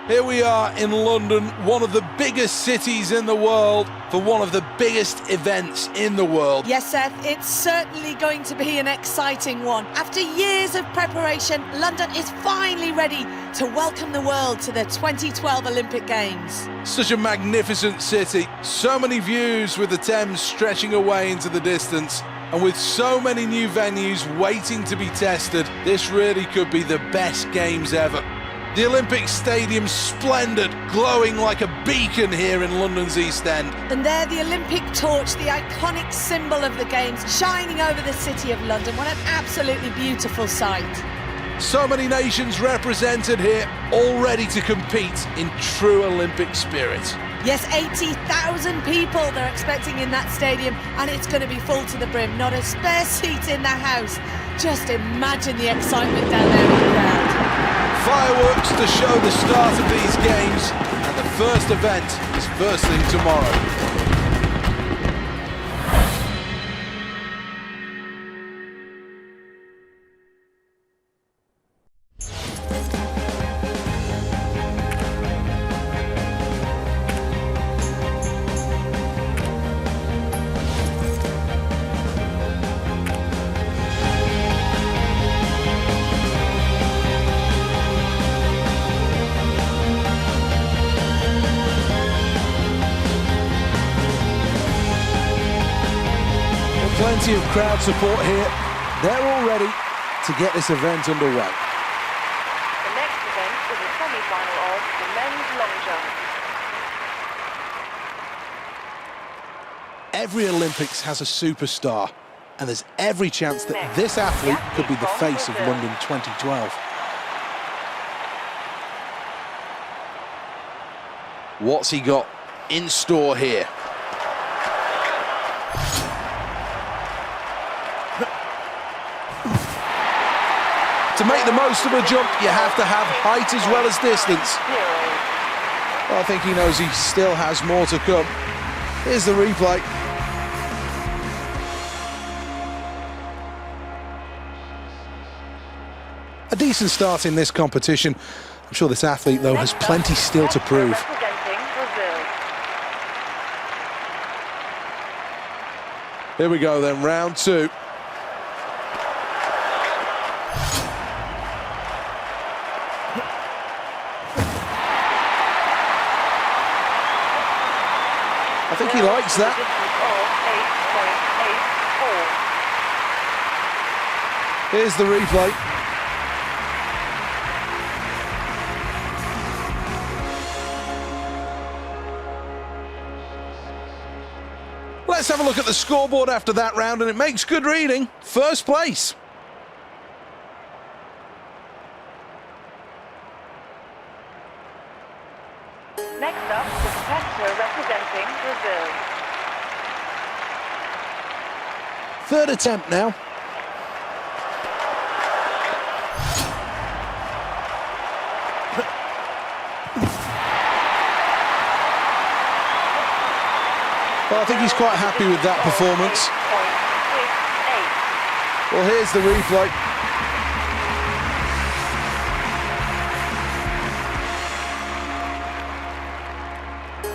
Here we are in London, one of the biggest cities in the world, for one of the biggest events in the world. Yes, Seth, it's certainly going to be an exciting one. After years of preparation, London is finally ready to welcome the world to the 2012 Olympic Games. Such a magnificent city, so many views with the Thames stretching away into the distance, and with so many new venues waiting to be tested, this really could be the best Games ever. The Olympic Stadium's splendid, glowing like a beacon here in London's East End. And there, the Olympic torch, the iconic symbol of the Games, shining over the city of London. What an absolutely beautiful sight. So many nations represented here, all ready to compete in true Olympic spirit. Yes, 80,000 people they're expecting in that stadium, and it's going to be full to the brim. Not a spare seat in the house. Just imagine the excitement down there in the crowd. Fireworks to show the start of these games, and the first event is first thing tomorrow. Plenty of crowd support here. They're all ready to get this event underway. The next event is a semi-final of the men's long jump. Every Olympics has a superstar, and there's every chance that this athlete could be the face of London 2012. What's he got in store here? To make the most of a jump, you have to have height as well as distance. Well, I think he knows he still has more to come. Here's the replay. A decent start in this competition. I'm sure this athlete, though, has plenty still to prove. Here we go then, round two. I think he likes that. Here's the replay. Let's have a look at the scoreboard after that round, and it makes good reading. First place. Next up, the competitor representing Brazil. Third attempt now. Well, I think he's quite happy with that performance. Well, here's the replay.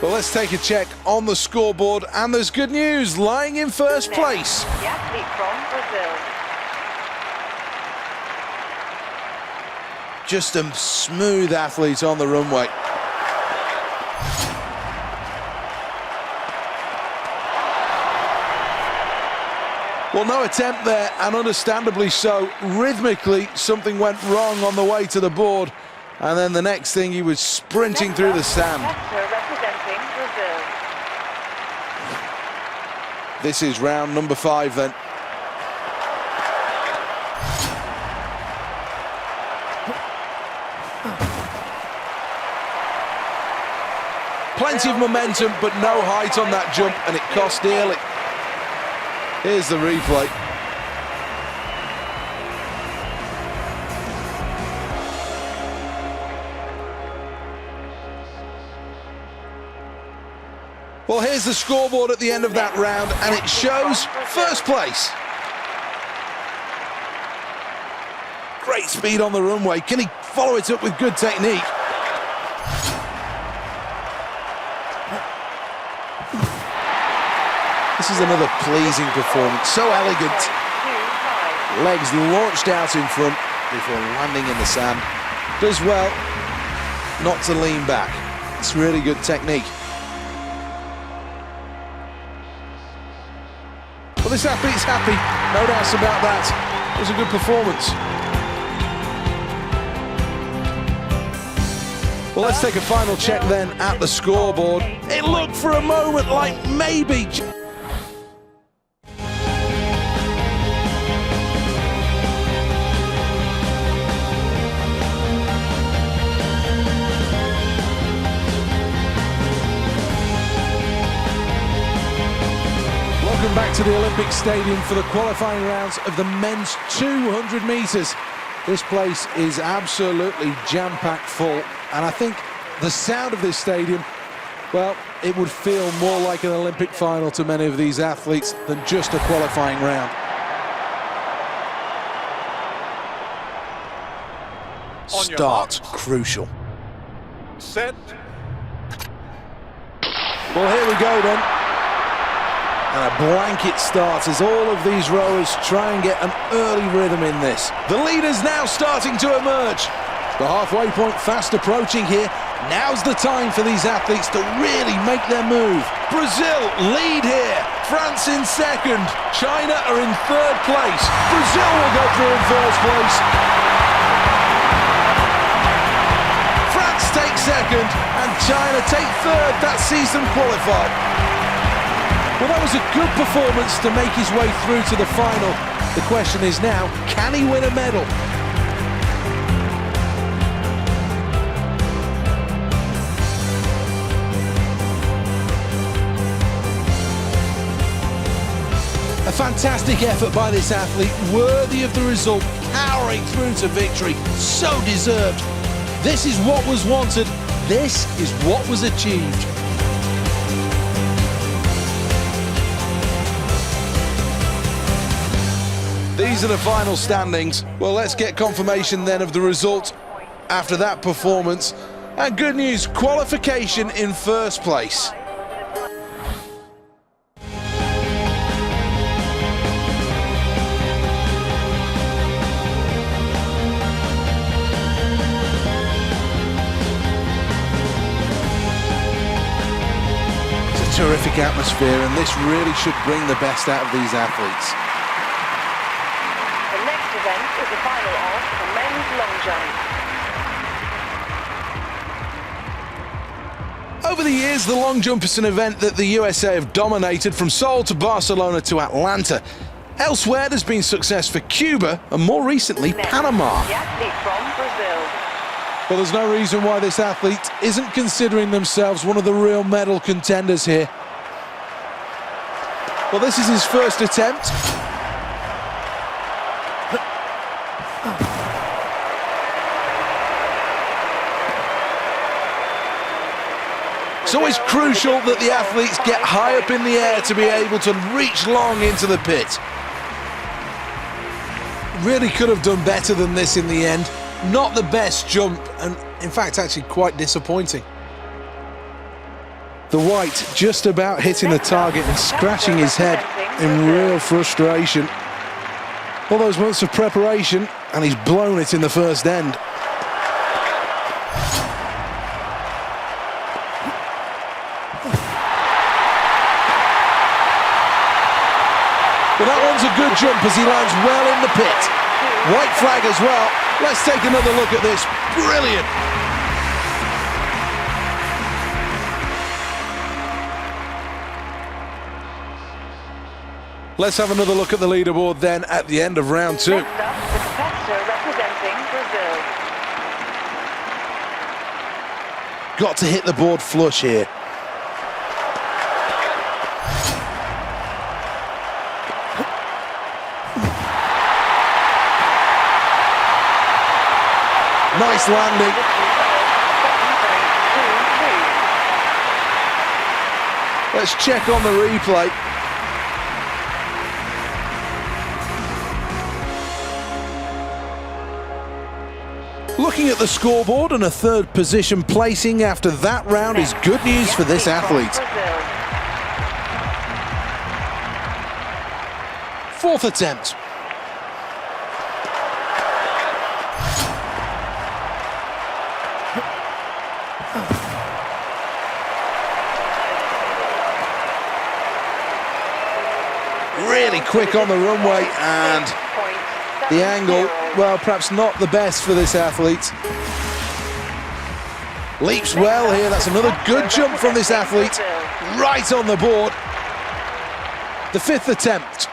Well, let's take a check on the scoreboard, and there's good news, lying in first place. The athlete from Brazil. Just a smooth athlete on the runway. Well, no attempt there, and understandably so. Rhythmically, something went wrong on the way to the board, and then the next thing, he was sprinting through the sand. Representing Brazil. This is round number 5 then. Plenty of momentum, but no height on that jump, and it cost dearly. Here's the replay. Well, here's the scoreboard at the end of that round, and it shows first place. Great speed on the runway. Can he follow it up with good technique? is another pleasing performance, so elegant. Legs launched out in front before landing in the sand. Does well not to lean back. It's really good technique. Well, this athlete's happy, no doubts about that. It was a good performance. Well, let's take a final check then at the scoreboard. It looked for a moment like maybe... Welcome back to the Olympic Stadium for the qualifying rounds of the men's 200 metres. This place is absolutely jam-packed full, and I think the sound of this stadium, well, it would feel more like an Olympic final to many of these athletes than just a qualifying round. Start crucial. Set. Well, here we go then. And a blanket start as all of these rowers try and get an early rhythm in this. The leader's now starting to emerge. The halfway point fast approaching here. Now's the time for these athletes to really make their move. Brazil lead here. France in second. China are in third place. Brazil will go through in first place. France take second and China take third. That sees them qualify. Well, that was a good performance to make his way through to the final. The question is now, can he win a medal? A fantastic effort by this athlete, worthy of the result, powering through to victory, so deserved. This is what was wanted, this is what was achieved. These are the final standings. Well, let's get confirmation then of the result after that performance. And good news, qualification in first place. It's a terrific atmosphere, and this really should bring the best out of these athletes. The next event is the final of the men's long jump. Over the years, the long jump is an event that the USA have dominated from Seoul to Barcelona to Atlanta. Elsewhere, there's been success for Cuba and more recently Panama. The athlete from Brazil. Well, there's no reason why this athlete isn't considering themselves one of the real medal contenders here. Well, this is his first attempt. It's always crucial that the athletes get high up in the air to be able to reach long into the pit. Really could have done better than this in the end. Not the best jump, and in fact actually quite disappointing. The white just about hitting the target and scratching his head in real frustration. All those months of preparation, and he's blown it in the first end. Well, that one's a good jump as he lands well in the pit. White flag as well. Let's take another look at this. Brilliant. Let's have another look at the leaderboard then at the end of round two. Next up, the competitor representing Brazil. Got to hit the board flush here. Nice landing. Let's check on the replay. Looking at the scoreboard, and a third position placing after that round is good news for this athlete. Fourth attempt. Really quick on the runway, and the angle, well, perhaps not the best for this athlete. Leaps well here, that's another good jump from this athlete. Right on the board. The fifth attempt.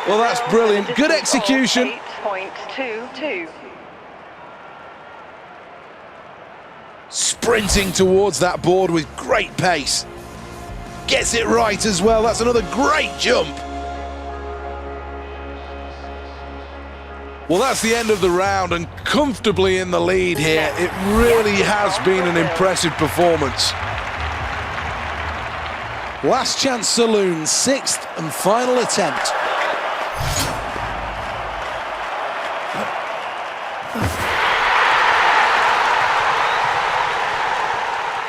Well, that's brilliant. Good execution. 8.22. Sprinting towards that board with great pace. Gets it right as well. That's another great jump. Well, that's the end of the round, and comfortably in the lead here. It really has been an impressive performance. Last chance saloon, sixth and final attempt.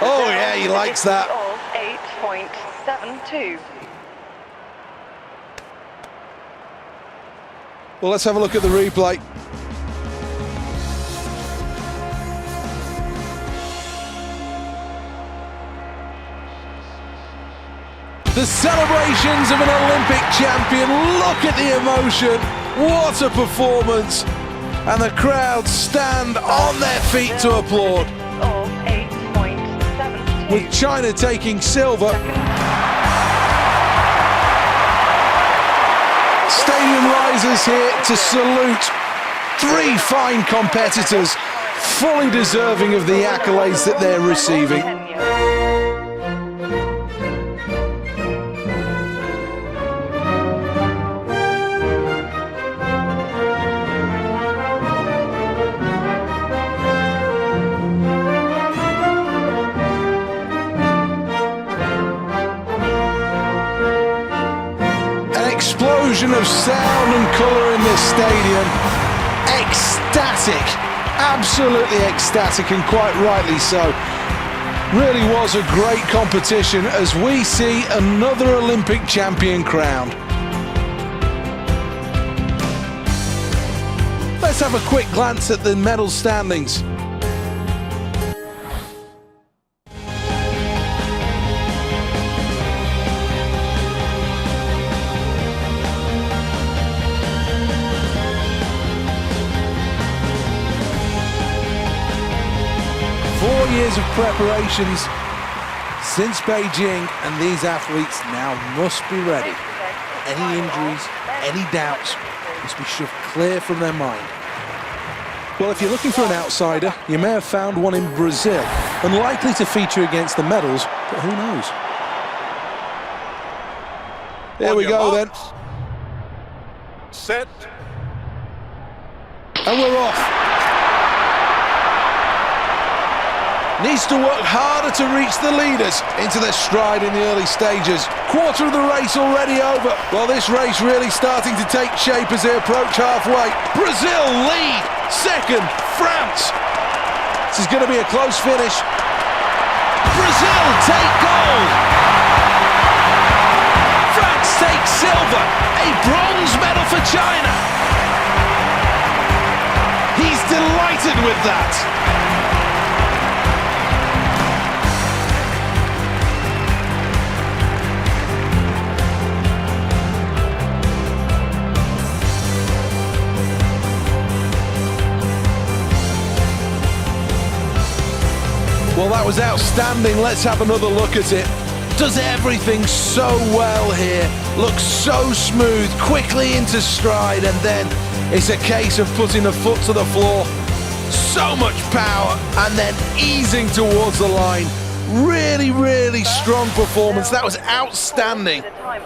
Oh yeah, he likes that. 8.72. Well, let's have a look at the replay. The celebrations of an Olympic champion. Look at the emotion. What a performance. And the crowd stand on their feet to applaud. Of 8.72. With China taking silver. Stadium risers here to salute three fine competitors, fully deserving of the accolades that they're receiving. Explosion of sound and colour in this stadium. Ecstatic, absolutely ecstatic, and quite rightly so. Really was a great competition as we see another Olympic champion crowned. Let's have a quick glance at the medal standings. Years of preparations since Beijing, and these athletes now must be ready. Any injuries, any doubts must be shoved clear from their mind. Well, if you're looking for an outsider, you may have found one in Brazil, unlikely to feature against the medals, but who knows? Here we go then. Set. And we're off. Needs to work harder to reach the leaders into their stride in the early stages. Quarter of the race already over. Well, this race really starting to take shape as they approach halfway. Brazil lead. Second, France. This is going to be a close finish. Brazil take gold. France takes silver. A bronze medal for China. He's delighted with that. Well, that was outstanding. Let's have another look at it. Does everything so well here. Looks so smooth, quickly into stride, and then it's a case of putting a foot to the floor. So much power, and then easing towards the line. Really, really strong performance. That was outstanding. And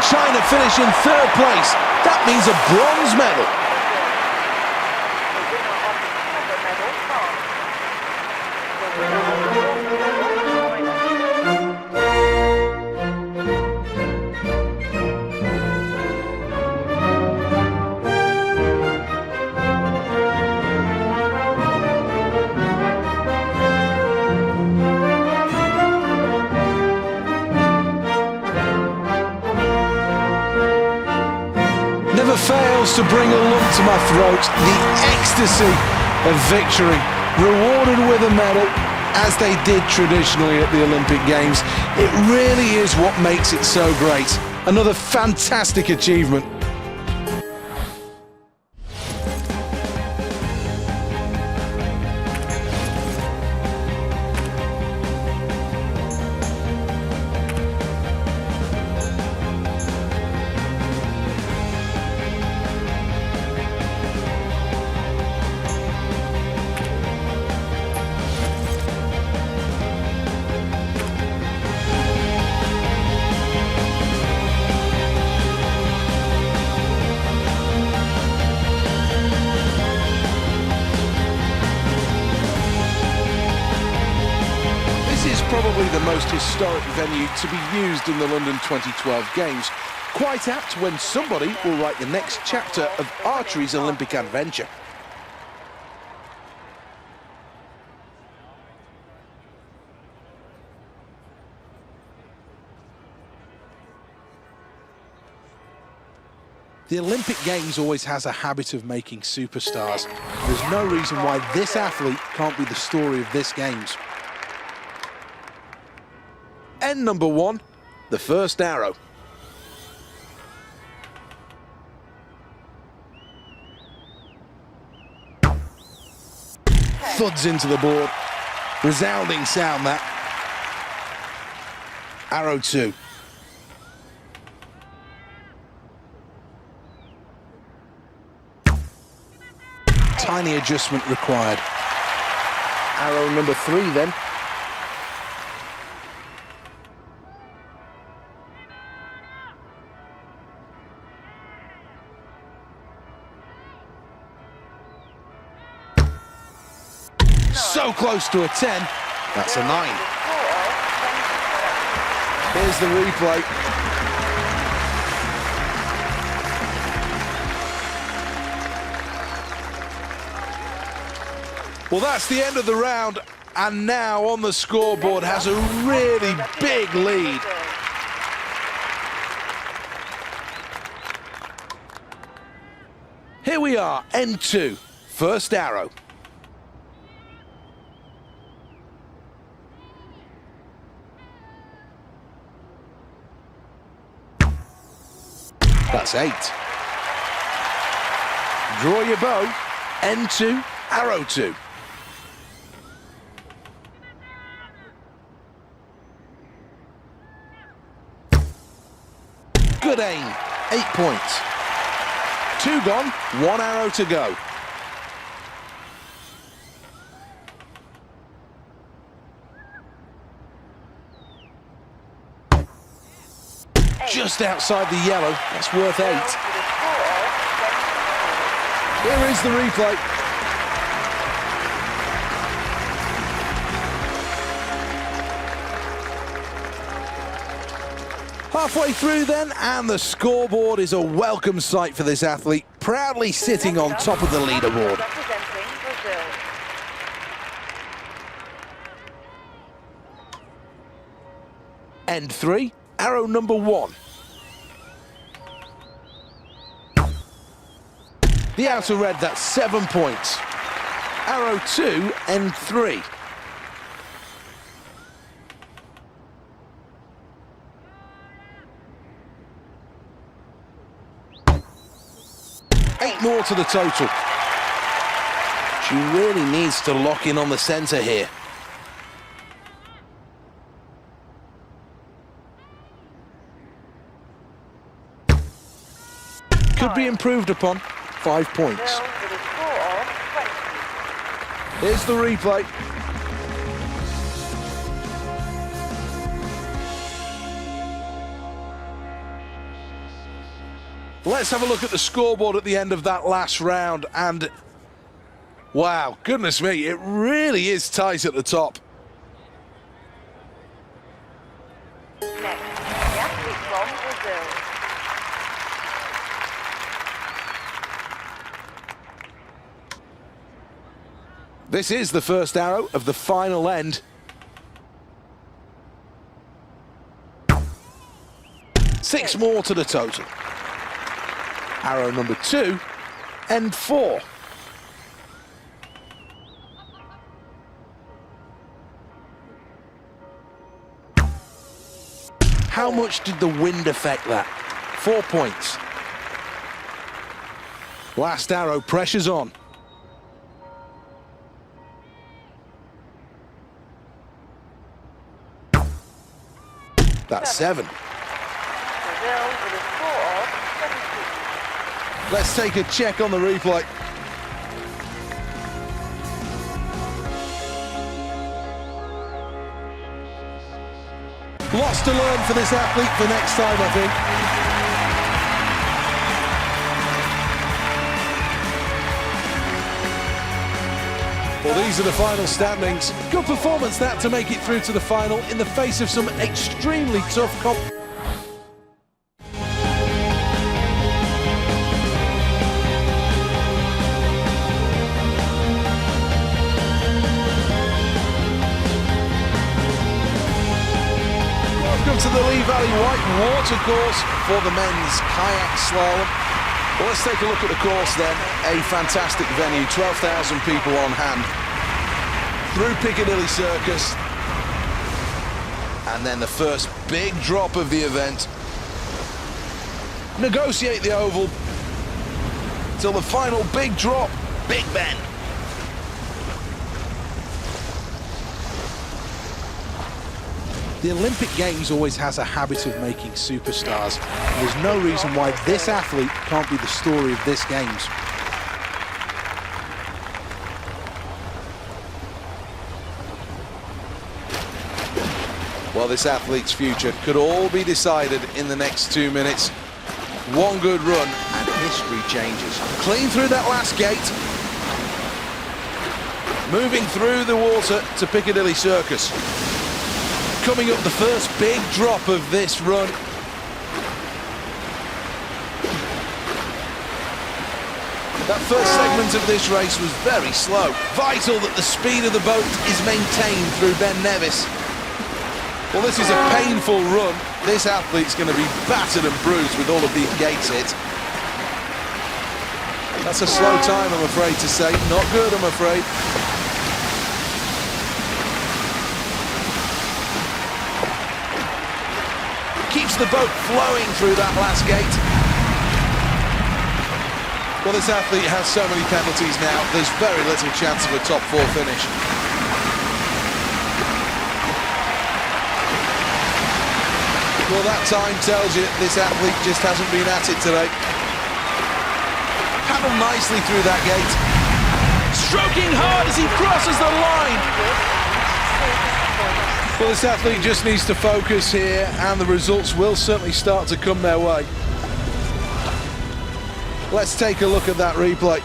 China finish in third place. That means a bronze medal. to bring a lump to my throat. The ecstasy of victory, rewarded with a medal, as they did traditionally at the Olympic Games. It really is what makes it so great. Another fantastic achievement. Probably the most historic venue to be used in the London 2012 Games. Quite apt when somebody will write the next chapter of archery's Olympic adventure. The Olympic Games always has a habit of making superstars. There's no reason why this athlete can't be the story of this Games. End number 1, the first arrow. Thuds into the board. Resounding sound, that. Arrow 2. Tiny adjustment required. Arrow number 3 then. So close to a 10. That's a 9. Here's the replay. Well, that's the end of the round, and now on the scoreboard has a really big lead. Here we are, end 2, first arrow. That's 8. Draw your bow, N2, arrow 2. Good aim, 8 points. 2 gone, 1 arrow to go. Just outside the yellow, that's worth 8. Here is the replay. Halfway through then, and the scoreboard is a welcome sight for this athlete, proudly sitting on top of the leaderboard. End 3, arrow number 1. The outer red, that's 7 points. Arrow 2, end 3. Eight more to the total. She really needs to lock in on the centre here. Could be improved upon. 5 points. Here's the replay. Let's have a look at the scoreboard at the end of that last round, and wow, goodness me, it really is tight at the top. This is the first arrow of the final end. Six more to the total. Arrow number 2, end 4. How much did the wind affect that? 4 points. Last arrow, pressure's on. That's 7. Brazil with a score of 17. Let's take a check on the replay. Lots to learn for this athlete for next time, I think. Well, these are the final standings. Good performance that to make it through to the final in the face of some extremely tough Welcome to the Lee Valley White Water Course for the men's kayak slalom. Well, let's take a look at the course then. A fantastic venue, 12,000 people on hand. Through Piccadilly Circus. And then the first big drop of the event. Negotiate the oval till the final big drop, Big Ben. The Olympic Games always has a habit of making superstars. There's no reason why this athlete can't be the story of this Games. Well, this athlete's future could all be decided in the next 2 minutes. One good run and history changes. Clean through that last gate. Moving through the water to Piccadilly Circus. Coming up the first big drop of this run. That first segment of this race was very slow. Vital that the speed of the boat is maintained through Ben Nevis. Well, this is a painful run. This athlete's going to be battered and bruised with all of these gates hit. That's a slow time, I'm afraid to say. Not good, I'm afraid. Keeps the boat flowing through that last gate. Well, this athlete has so many penalties now, there's very little chance of a top 4 finish. Well, that time tells you this athlete just hasn't been at it today. Paddled nicely through that gate. Stroking hard as he crosses the line. Well, this athlete just needs to focus here, and the results will certainly start to come their way. Let's take a look at that replay.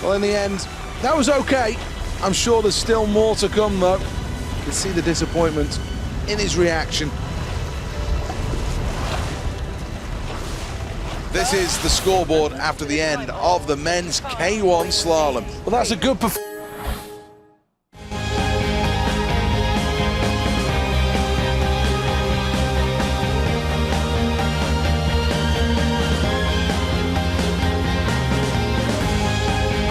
Well, in the end, that was okay. I'm sure there's still more to come, though. You can see the disappointment in his reaction. This is the scoreboard after the end of the men's K1 slalom. Well, that's a good performance.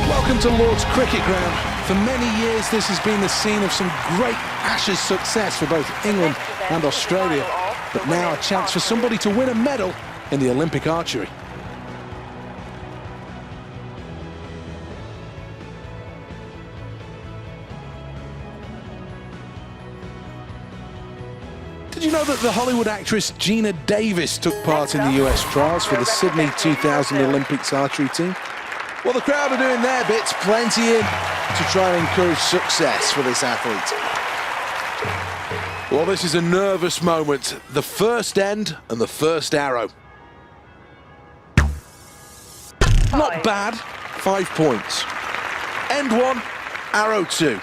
Welcome to Lord's Cricket Ground. For many years, this has been the scene of some great Ashes success for both England and Australia. But now a chance for somebody to win a medal in the Olympic archery. Did you know that the Hollywood actress Gina Davis took part in the US trials for the Sydney 2000 Olympics archery team? Well, the crowd are doing their bits, plenty in, to try and encourage success for this athlete. Well, this is a nervous moment. The first end and the first arrow. Not bad, 5 points. End 1, arrow 2.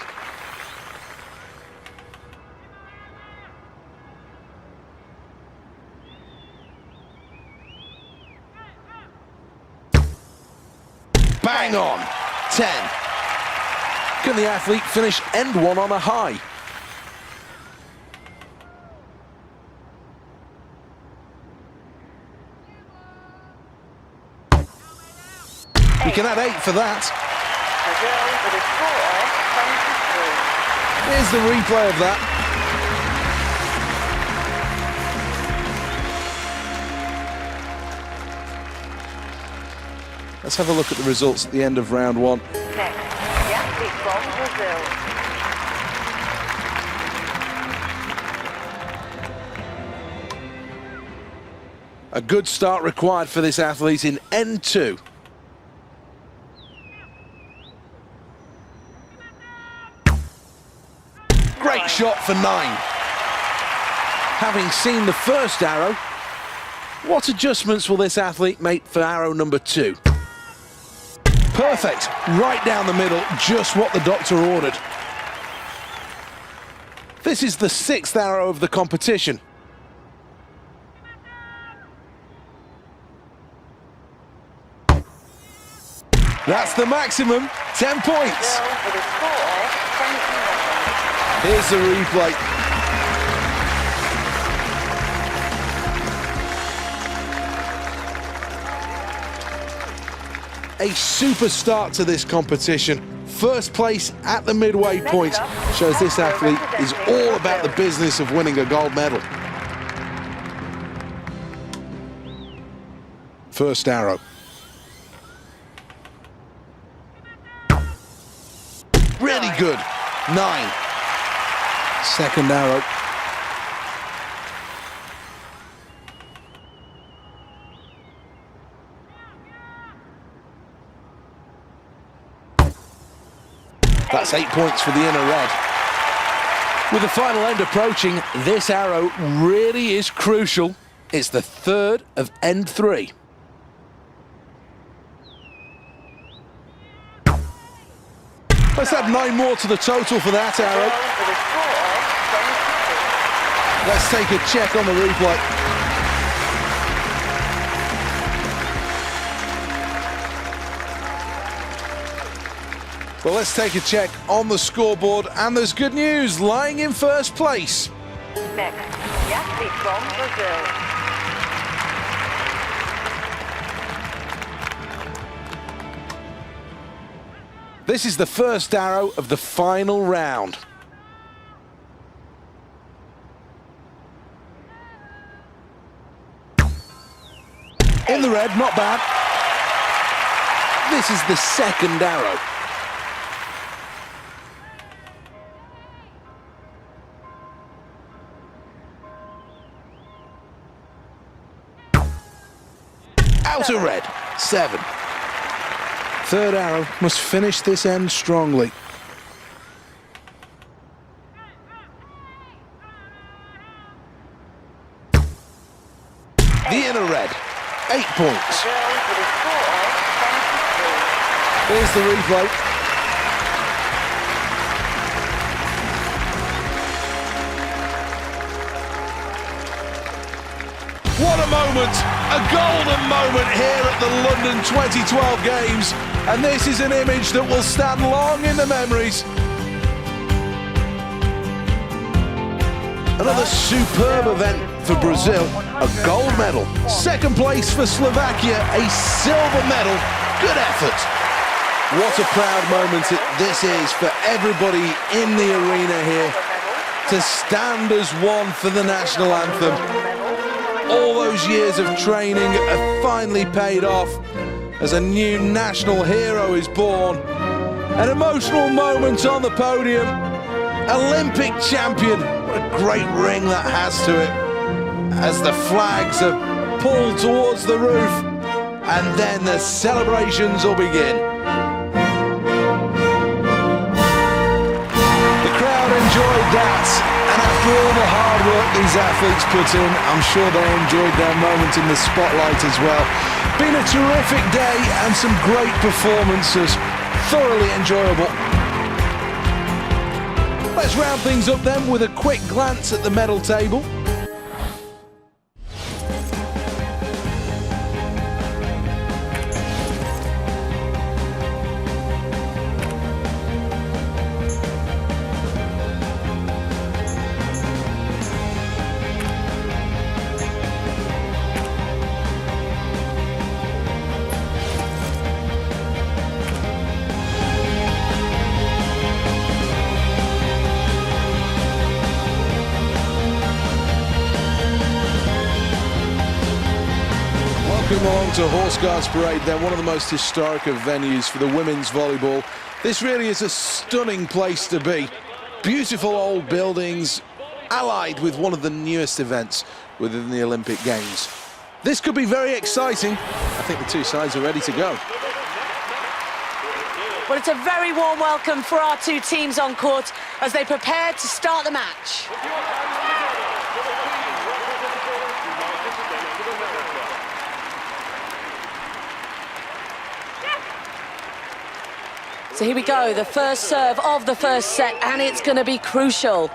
Bang on. 10. Can the athlete finish end one on a high? We can add 8 for that. Here's the replay of that. Let's have a look at the results at the end of round one. Next, the athlete from Brazil. A good start required for this athlete in end 2. Great shot for 9. Having seen the first arrow, what adjustments will this athlete make for arrow number 2? Perfect, right down the middle, just what the doctor ordered. This is the 6th arrow of the competition. That's the maximum, 10 points. Here's the replay. A super start to this competition. First place at the midway point shows this athlete is all about the business of winning a gold medal. First arrow. Really good. 9. Second arrow. That's 8 points for the inner red. With the final end approaching, this arrow really is crucial. It's the 3rd of end 3. Let's add 9 more to the total for that arrow. Let's take a check on the replay. Well, let's take a check on the scoreboard, and there's good news, lying in first place. Next, the athlete from Brazil. This is the first arrow of the final round. In the red, not bad. This is the second arrow. Outer red, 7. Third arrow must finish this end strongly. The inner red, 8 points. Here's the replay. What a moment, a golden moment here at the London 2012 Games, and this is an image that will stand long in the memories. Another superb event for Brazil, a gold medal. Second place for Slovakia, a silver medal. Good effort. What a proud moment this is for everybody in the arena here to stand as one for the national anthem. All those years of training have finally paid off as a new national hero is born. An emotional moment on the podium. Olympic champion. What a great ring that has to it. As the flags are pulled towards the roof, and then the celebrations will begin. The crowd enjoyed that. And after all the hard work these athletes put in, I'm sure they enjoyed their moment in the spotlight as well. Been a terrific day and some great performances. Thoroughly enjoyable. Let's round things up then with a quick glance at the medal table. Welcome along to Horse Guards Parade. They're one of the most historic of venues for the women's volleyball. This really is a stunning place to be. Beautiful old buildings, allied with one of the newest events within the Olympic Games. This could be very exciting. I think the two sides are ready to go. Well, it's a very warm welcome for our two teams on court as they prepare to start the match. So here we go, the first serve of the first set, and it's going to be crucial.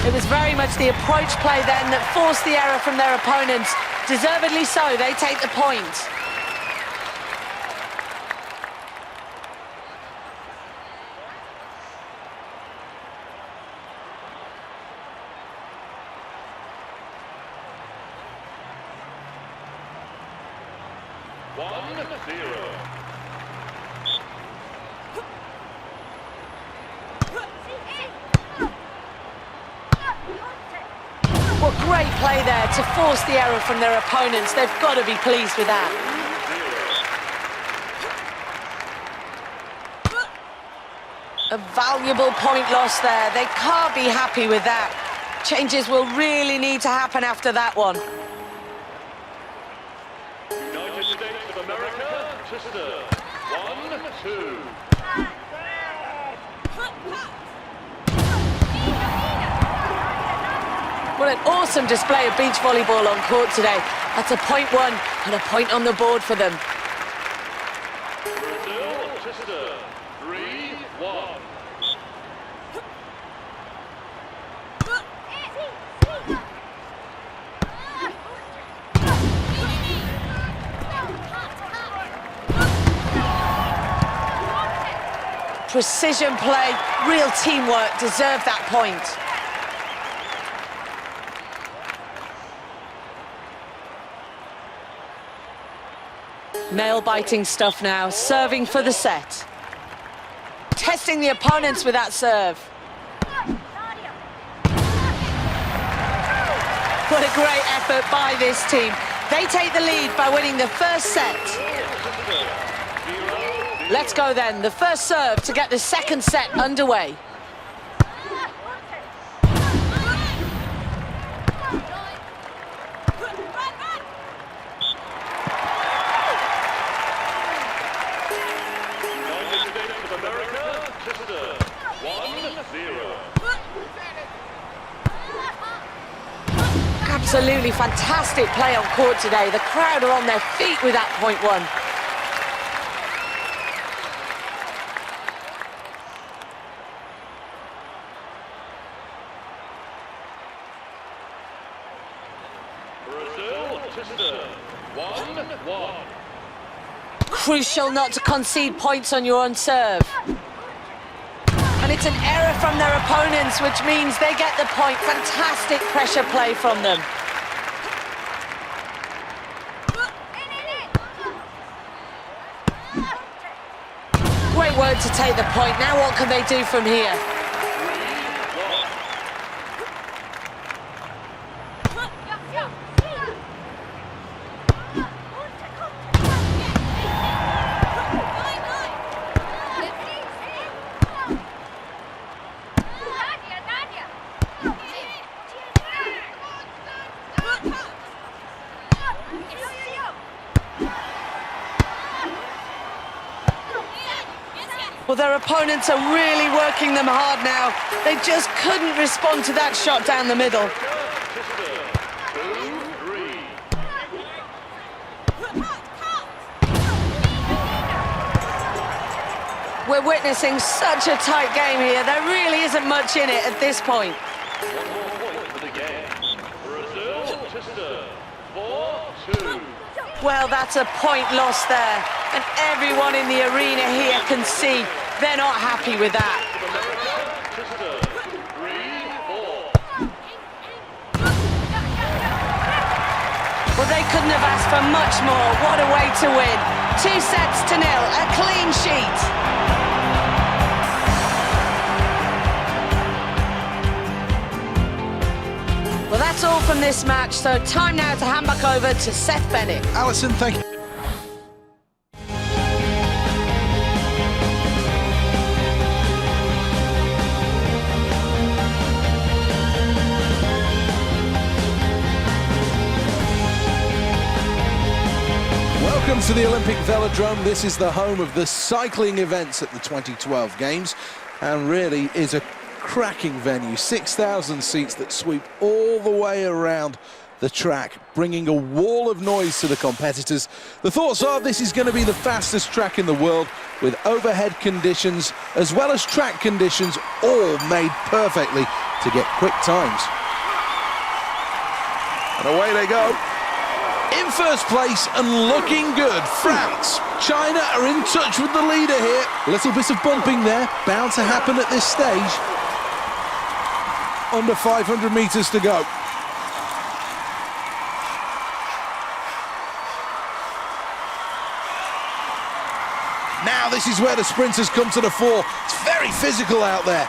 It was very much the approach play then that forced the error from their opponents. Deservedly so, they take the point. Well, great play there to force the error from their opponents. They've got to be pleased with that. A valuable point lost there. They can't be happy with that. Changes will really need to happen after that one. United States of America, to serve. 1-2. What an awesome display of beach volleyball on court today. That's a point won and a point on the board for them. Brazil, to serve. 3-1. Precision play, real teamwork, deserved that point. Nail-biting stuff now, serving for the set. Testing the opponents with that serve. What a great effort by this team. They take the lead by winning the first set. Let's go then, the first serve to get the second set underway. Absolutely fantastic play on court today. The crowd are on their feet with that point won. Brazil, to serve. 1-1. Crucial not to concede points on your own serve. And it's an error from their opponents, which means they get the point. Fantastic pressure play from them. Great work to take the point. Now what can they do from here? Well, their opponents are really working them hard now. They just couldn't respond to that shot down the middle. We're witnessing such a tight game here. There really isn't much in it at this point. One more point for the game. Brazil, to serve. 4-2. Well, that's a point lost there. And everyone in the arena here can see they're not happy with that. Well, they couldn't have asked for much more. What a way to win. 2-0, a clean sheet. from this match, so time now to hand back over to Seth Bennett. Alison, thank you. Welcome to the Olympic Velodrome. This is the home of the cycling events at the 2012 Games, and really is a cracking venue. 6,000 seats that sweep all the way around the track, bringing a wall of noise to the competitors. The thoughts are this is going to be the fastest track in the world, with overhead conditions as well as track conditions all made perfectly to get quick times. And away they go. In first place and looking good, France. China are in touch with the leader here. A little bit of bumping there, bound to happen at this stage. Under 500 metres to go. Now this is where the sprinters come to the fore. It's very physical out there.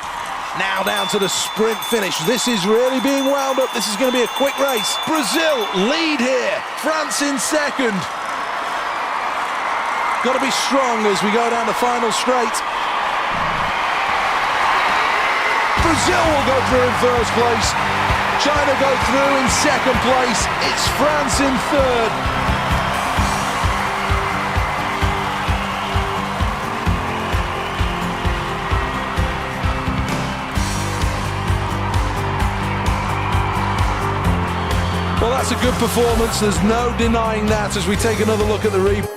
Now down to the sprint finish. This is really being wound up. This is going to be a quick race. Brazil lead here. France in second. Got to be strong as we go down the final straight. Brazil will go through in first place. China go through in second place. It's France in third. Well, that's a good performance, there's no denying that as we take another look at the replay.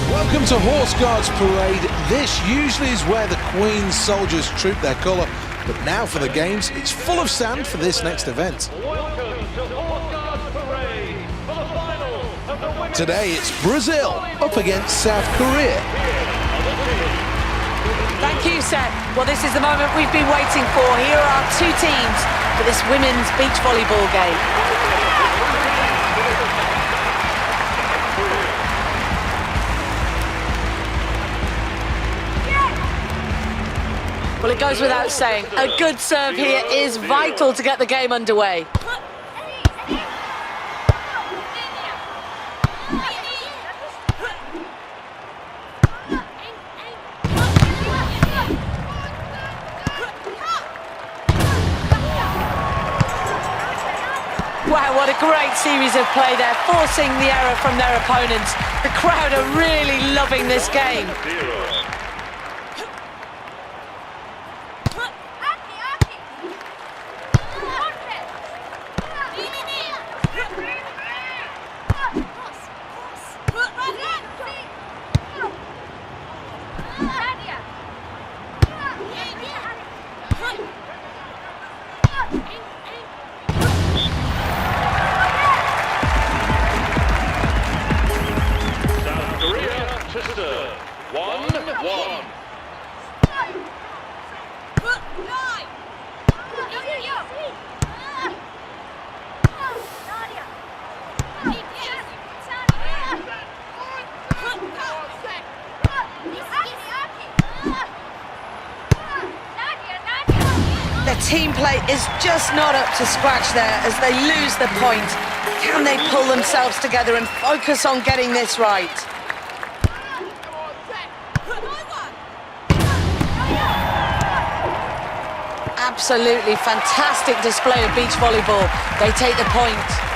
Welcome to Horse Guards Parade. This usually is where the Queen's soldiers troop their colour, but now for the Games, it's full of sand for this next event. Welcome to Horse Guards Parade for the final of the women's. Today it's Brazil up against South Korea. Thank you, Seth. Well, this is the moment we've been waiting for. Here are our two teams for this women's beach volleyball game. Well, it goes without saying, a good serve here is vital to get the game underway. Wow, what a great series of play there, forcing the error from their opponents. The crowd are really loving this game. South Korea to serve. 1-1. Their team play is just not up to scratch there as they lose the point. Can they pull themselves together and focus on getting this right? Absolutely fantastic display of beach volleyball. They take the point.